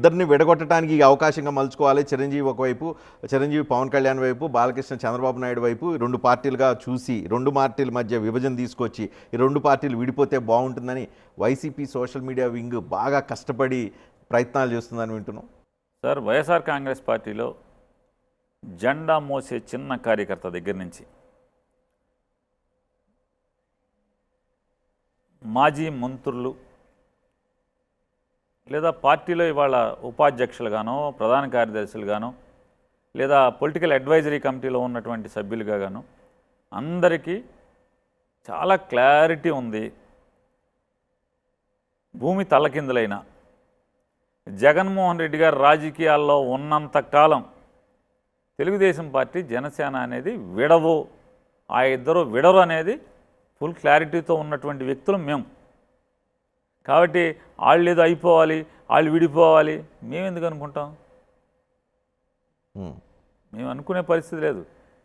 ఇద్దరిని విడగొట్టడానికి ఈ అవకాశంగా మలుచుకోవాలి. చిరంజీవి పవన్ కళ్యాణ్ వైపు, బాలకృష్ణ చంద్రబాబు నాయుడు వైపు 2 పార్టీలుగా చూసి 2 పార్టీల మధ్య విభజన తీసుకొచ్చి ఈ 2 పార్టీలు విడిపోతే బాగుంటుందని వైసీపీ సోషల్ మీడియా వింగ్ బాగా కష్టపడి ప్రయత్నాలు చేస్తుందని వింటున్నాం. సార్, వైఎస్ఆర్ కాంగ్రెస్ పార్టీలో జెండా మోసే చిన్న కార్యకర్త దగ్గర నుంచి మాజీ మంత్రులు లేదా పార్టీలో ఇవాళ ఉపాధ్యక్షులుగానో, ప్రధాన కార్యదర్శులుగానో, లేదా పొలిటికల్ అడ్వైజరీ కమిటీలో ఉన్నటువంటి సభ్యులుగాను అందరికీ చాలా క్లారిటీ ఉంది. భూమి తలకిందులైన జగన్మోహన్ రెడ్డి గారు రాజకీయాల్లో ఉన్నంత కాలం తెలుగుదేశం పార్టీ, జనసేన అనేది విడవు, ఆ ఇద్దరు విడరు అనేది ఫుల్ క్లారిటీతో ఉన్నటువంటి వ్యక్తులు మేము. కాబట్టి వాళ్ళు ఏదో అయిపోవాలి, వాళ్ళు విడిపోవాలి, మేము ఎందుకు అనుకుంటాం? మేము అనుకునే పరిస్థితి లేదు.